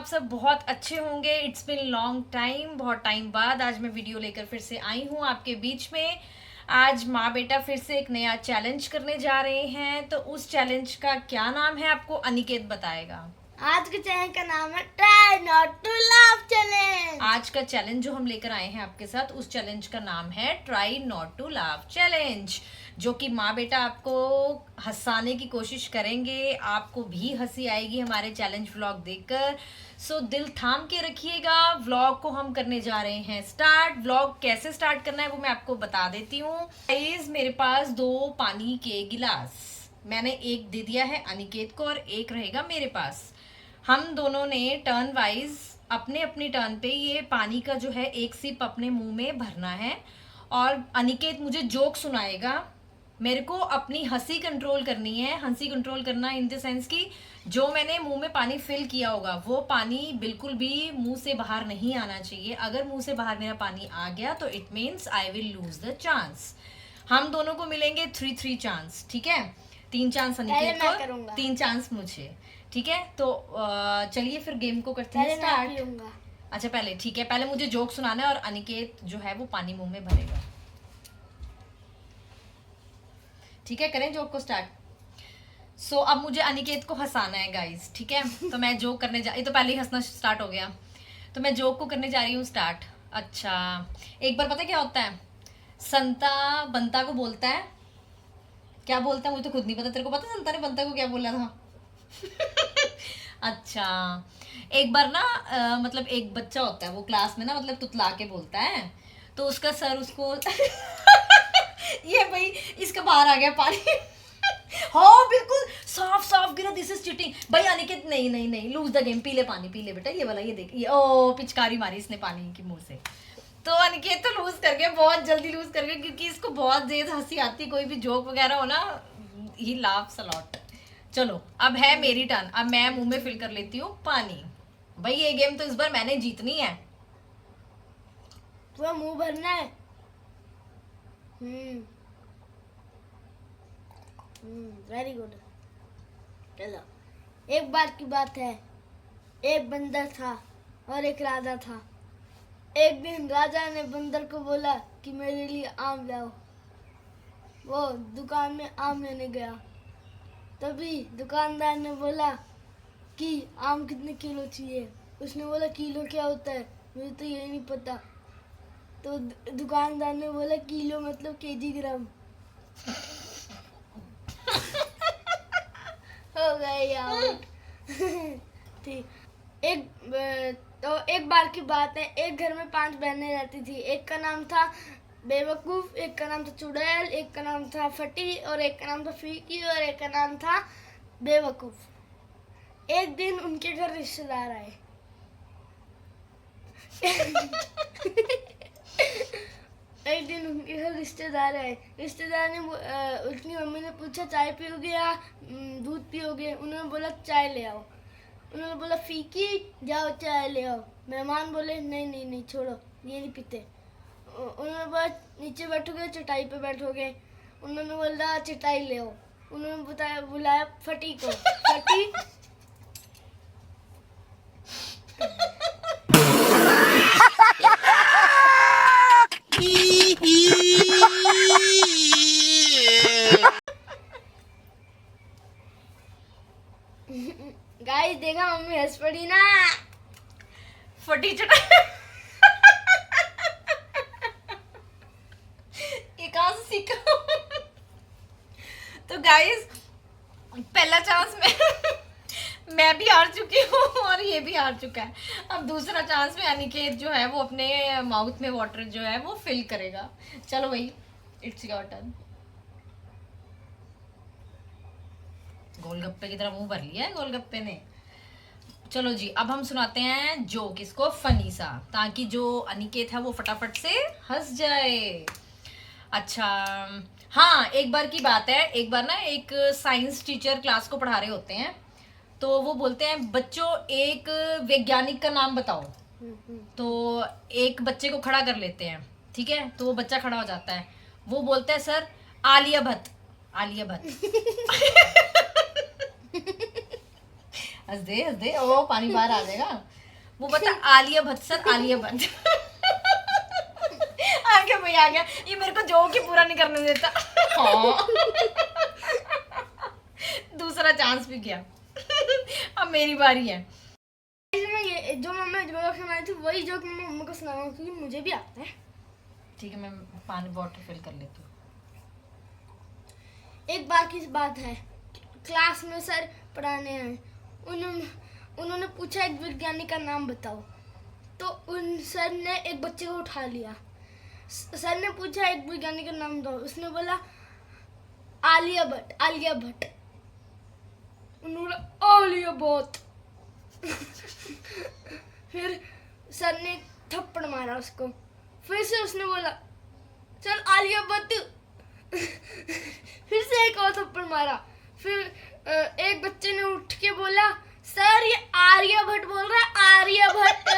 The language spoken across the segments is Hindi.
सब बहुत अच्छे होंगे। इट्स बिन लॉन्ग टाइम, बहुत टाइम बाद आज मैं वीडियो लेकर फिर से आई हूँ आपके बीच में। आज माँ बेटा फिर से एक नया चैलेंज करने जा रहे हैं, तो उस चैलेंज का क्या नाम है आपको अनिकेत बताएगा। आज के चैलेंज का नाम है try not to laugh challenge. आज का चैलेंज जो हम लेकर आए हैं आपके साथ, उस चैलेंज का नाम है try not to laugh challenge, जो कि माँ बेटा आपको हंसाने की कोशिश करेंगे। आपको भी हंसी आएगी हमारे चैलेंज व्लॉग देखकर। सो दिल थाम के रखिएगा। व्लॉग को हम करने जा रहे हैं स्टार्ट। व्लॉग कैसे स्टार्ट करना है वो मैं आपको बता देती हूँ। गाइस, मेरे पास 2 पानी के गिलास, मैंने एक दे दिया है अनिकेत को और एक रहेगा मेरे पास। हम दोनों ने टर्न वाइज अपने अपनी टर्न पे ये पानी का जो है एक सिप अपने मुंह में भरना है, और अनिकेत मुझे जोक सुनाएगा। मेरे को अपनी हंसी कंट्रोल करनी है। हंसी कंट्रोल करना इन द सेंस कि जो मैंने मुंह में पानी फिल किया होगा वो पानी बिल्कुल भी मुंह से बाहर नहीं आना चाहिए। अगर मुंह से बाहर मेरा पानी आ गया तो it means I will lose the chance. हम दोनों को मिलेंगे 3-3 चांस, ठीक है। 3 चांस अनिकेत को, 3 चांस मुझे, ठीक है। तो चलिए फिर गेम को करते हैं स्टार्ट। अच्छा पहले ठीक है, पहले मुझे जोक सुनाना है और अनिकेत जो है वो पानी मुंह में भरेगा, ठीक है। करें जोक को स्टार्ट। सो अब मुझे अनिकेत को हंसाना है गाइस, ठीक है। तो मैं जोक करने ये तो पहले ही हंसना स्टार्ट हो गया, तो मैं जोक को करने जा रही हूँ स्टार्ट। अच्छा, एक बार पता क्या होता है, संता बंता को बोलता है, क्या बोलता है मुझे तो खुद नहीं पता। तेरे को पता संता ने बंता को क्या बोला था? अच्छा, एक बार ना मतलब एक बच्चा होता है वो क्लास में ना मतलब तुतला के बोलता है, तो उसका सर उसको ये भाई इसका बाहर आ गया पानी। हाँ बिल्कुल साफ साफ गिरा, दिस इज चीटिंग भाई। अनिकेत नहीं नहीं नहीं, लूज द गेम। पीले पानी, पीले बेटा, ये वाला, ये देख, ये ओ पिचकारी मारी इसने पानी की मुंह से। तो अनिकेत तो लूज कर गया, बहुत जल्दी लूज कर गया, क्योंकि इसको बहुत तेज हंसी आती, कोई भी जोक वगैरह हो ना, ही लाफ्स अ लॉट। चलो अब है मेरी टर्न। अब मैं मुंह में फिल कर लेती हूँ पानी। भाई ये गेम तो इस बार मैंने जीतनी है। तो मुंह भरना है। Very good. चलो, एक बार की बात है, एक बंदर था और एक राजा था। एक दिन राजा ने बंदर को बोला कि मेरे लिए आम लाओ। वो दुकान में आम लेने गया। तभी दुकानदार ने बोला कि आम कितने किलो चाहिए। उसने बोला किलो क्या होता है, मुझे तो ये नहीं पता। तो दुकानदार ने बोला किलो मतलब केजी ग्राम। हो गए यार। ठीक। एक बार की बात है, एक घर में 5 बहनें रहती थी। एक का नाम था बेवकूफ, एक का नाम था चुड़ैल, एक का नाम था फटी, और एक का नाम था फीकी, और एक का नाम था बेवकूफ। एक दिन उनके घर रिश्तेदार आए। एक दिन उनके घर रिश्तेदार आए। रिश्तेदार ने उसकी मम्मी ने पूछा चाय पियोगे या दूध पियोगे। उन्होंने बोला चाय ले आओ। उन्होंने बोला फीकी, जाओ चाय ले आओ। मेहमान बोले नहीं नहीं नहीं, छोड़ो, ये नहीं पीते। उन्होंने बोला नीचे बैठोगे, चटाई पे बैठोगे। उन्होंने बोला चटाई ले आओ। उन्होंने बुलाया फटी को। फटी गाइस देखा, मम्मी हंस पड़ी ना। फटी चटाई ये कहाँ से सीखा? तो गाइस पहला चांस मैं भी हार चुकी हूँ और ये भी हार चुका है। अब दूसरा चांस में अनिकेत जो है वो अपने माउथ में वाटर जो है वो फिल करेगा। चलो भाई, इट्स योर टर्न। गोलगप्पे की तरह मुंह भर लिया है गोलगप्पे ने। चलो जी, अब हम सुनाते हैं जोक इसको फनी सा, ताकि जो अनिकेत है वो फटाफट से हंस जाए। अच्छा हाँ, एक बार की बात है, एक बार ना एक साइंस टीचर क्लास को पढ़ा रहे होते हैं, तो वो बोलते हैं बच्चों एक वैज्ञानिक का नाम बताओ। तो एक बच्चे को खड़ा कर लेते हैं, ठीक है। तो वो बच्चा खड़ा हो जाता है, वो बोलता है सर आलिया भट्ट। आलिया भट्ट। हंस दे ओ पानी बाहर आ जाएगा। वो बता आलिया भट्ट सर, आलिया भट्ट। आ गया भाई, आ गया। ये मेरे को जोक ही पूरा नहीं करने देता। हाँ। दूसरा चांस भी गया। अब मेरी बारी है। मैं ये जो मम्मी जोक सुनाई थी वही जोक मैं मम्मी को सुनाऊंगा क्योंकि मुझे भी आता है। ठीक है, मैं पानी बॉटल फिल कर लेती हूँ। एक बार की बात है, क्लास में सर पढ़ाने आए। उन्होंने पूछा एक वैज्ञानिक का नाम बताओ। तो उन सर ने एक बच्चे को उठा लिया। सर ने पूछा एक वैज्ञानिक का नाम बताओ। उसने बोला आलिया भट्ट, आलिया भट्ट। उन्होंने आलिया भट्ट। फिर सर ने थप्पड़ मारा उसको। फिर से उसने बोला चल आलिया भट्ट। फिर से एक और थप्पड़ मारा। फिर एक बच्चे ने उठ के बोला सर ये आर्या भट्ट बोल रहा है, आर्या भट्ट।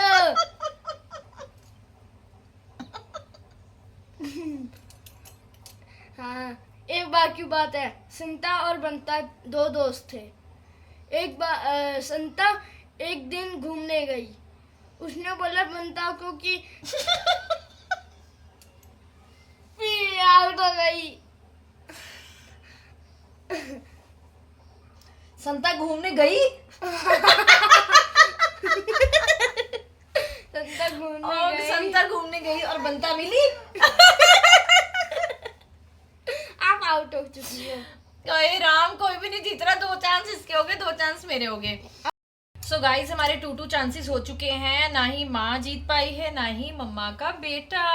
हाँ, एक बार की बात है, संता और बंता दो दोस्त थे। एक बार संता एक दिन घूमने गई। उसने बोला बंता को कि आउट हो गई। संता घूमने गई और संता घूमने गई और बंता मिली। आप आउट हो चुकी हो। अरे राम, कोई भी नहीं जीत रहा। 2 चांस इसके हो गए, 2 चांस मेरे हो गए। सो गाइस, हमारे 2 चांसेस हो चुके हैं। ना ही माँ जीत पाई है, ना ही मम्मा का बेटा।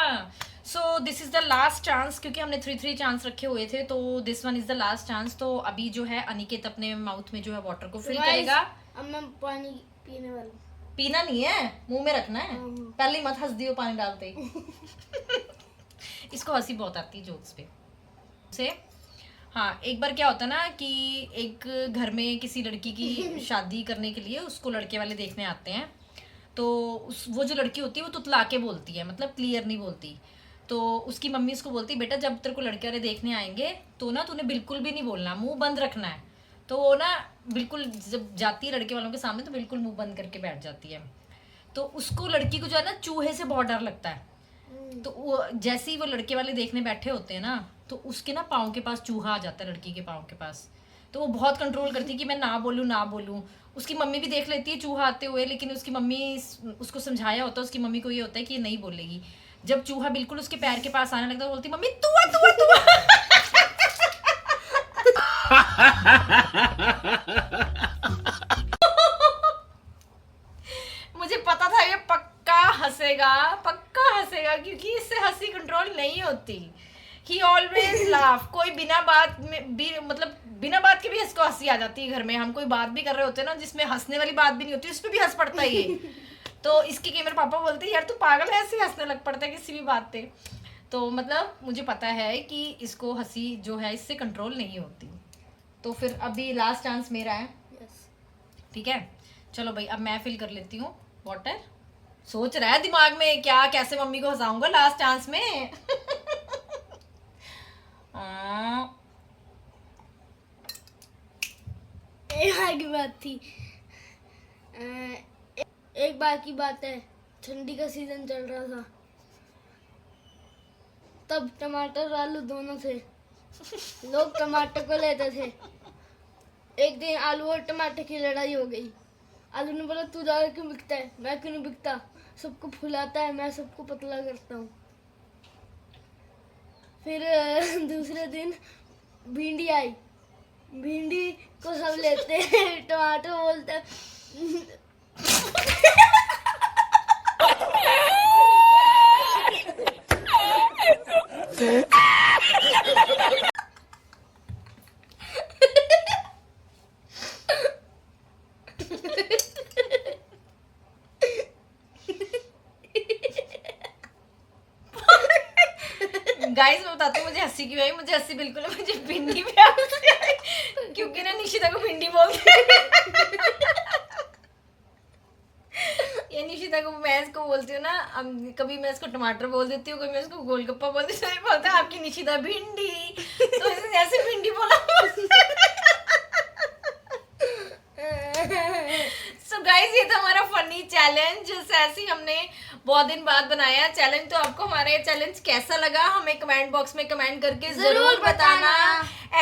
So this is the last chance, क्योंकि हमने 3 चांस रखे हुए थे, तो this one is the last chance. तो अभी जो है अनिकेत अपने माउथ में जो है वाटर को फिल करेगा। अब मैं पानी पीने वाला हूँ। पीना नहीं है, मुंह में रखना है। पहले मत हंस दियो पानी डालते ही। इसको हंसी बहुत आती है जोक्स पे से। हाँ, एक बार क्या होता है ना कि एक घर में किसी लड़की की शादी करने के लिए उसको लड़के वाले देखने आते हैं। तो वो जो लड़की होती है वो तुतला के बोलती है, मतलब क्लियर नहीं बोलती। तो उसकी मम्मी उसको बोलती है बेटा जब तेरे को लड़के वाले देखने आएंगे तो ना तूने बिल्कुल भी नहीं बोलना, मुंह बंद रखना है। तो वो ना बिल्कुल जब जाती है लड़के वालों के सामने तो बिल्कुल मुंह बंद करके बैठ जाती है। तो उसको लड़की को जो है ना चूहे से बहुत डर लगता है। तो वो जैसे ही वो लड़के वाले देखने बैठे होते हैं ना तो उसके ना पाँव के पास चूहा आ जाता है, लड़की के पाँव के पास। तो वो बहुत कंट्रोल करती है कि मैं ना बोलूँ ना बोलूँ। उसकी मम्मी भी देख लेती है चूहा आते हुए, लेकिन उसकी मम्मी उसको समझाया होता है, उसकी मम्मी को ये होता है कि ये नहीं बोलेगी। जब चूहा बिल्कुल उसके पैर के पास आने लगता है बोलती मम्मी तू आ, तू आ, तू आ। मुझे पता था ये पक्का हंसेगा क्योंकि इससे हंसी कंट्रोल नहीं होती। ही ऑलवेज लाफ। कोई बिना बात में भी, मतलब बिना बात के भी इसको हंसी आ जाती है। घर में हम कोई बात भी कर रहे होते हैं ना जिसमें हंसने वाली बात भी नहीं होती, उस पर भी हंस पड़ता है ये। तो इसके कई मेरे पापा बोलते हैं यार तू पागल है, ऐसे हंसने लग पड़ता है किसी भी बात पे। तो मतलब मुझे पता है कि इसको हंसी जो है इससे कंट्रोल नहीं होती। तो फिर अभी लास्ट चांस मेरा है। ठीक है, चलो भाई अब मैं फिल कर लेती हूँ वाटर। सोच रहा है दिमाग में क्या कैसे मम्मी को हंसाऊंगा लास्ट चांस में। एक बार की बात थी, एक बार की बात है, ठंडी का सीजन चल रहा था। तब टमाटर आलू दोनों थे। लोग टमाटर को लेते थे। एक दिन आलू और टमाटर की लड़ाई हो गई। आलू ने बोला तू ज्यादा क्यों बिकता है, मैं क्यों नहीं बिकता, सबको फुलाता है, मैं सबको पतला करता हूँ। फिर दूसरे दिन भिंडी आई। भिंडी को सब लेते हैं, टमाटर बोलते हैं। गाइस मैं बताती हूँ मुझे हंसी क्यों आई। मुझे हंसी बिल्कुल है, मुझे भिंडी पे हंसी आई क्योंकि ना निशिता को भिंडी बोलते हैं। ये निशिता को मैं इसको बोलती हूँ ना, कभी मैं इसको टमाटर बोल देती हूँ, कभी मैं इसको गोलगप्पा बोल देती हूँ, बोलता है आपकी निशिता भिंडी। तो इसने ऐसे भिंडी बोला। सो गाइस ये था हमारा फनी चैलेंज, ऐसे ही हमने बहुत दिन बाद बनाया चैलेंज। तो आपको हमारा ये चैलेंज कैसा लगा हमें कमेंट बॉक्स में कमेंट करके जरूर बताना।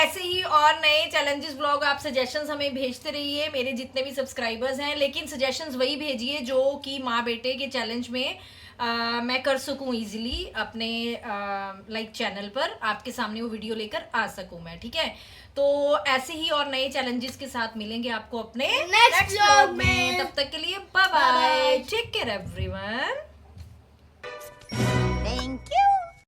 ऐसे ही और नए चैलेंजेस ब्लॉग आप सजेशंस हमें भेजते रहिए, मेरे जितने भी सब्सक्राइबर्स हैं, लेकिन सजेशंस वही भेजिए जो कि माँ बेटे के चैलेंज में मैं कर सकूं इजीली अपने लाइक चैनल पर, आपके सामने वो वीडियो लेकर आ सकूं मैं, ठीक है। तो ऐसे ही और नए चैलेंजेस के साथ मिलेंगे आपको अपने नेक्स्ट व्लॉग व्लॉग में। तब तक के लिए bye bye, take care everyone.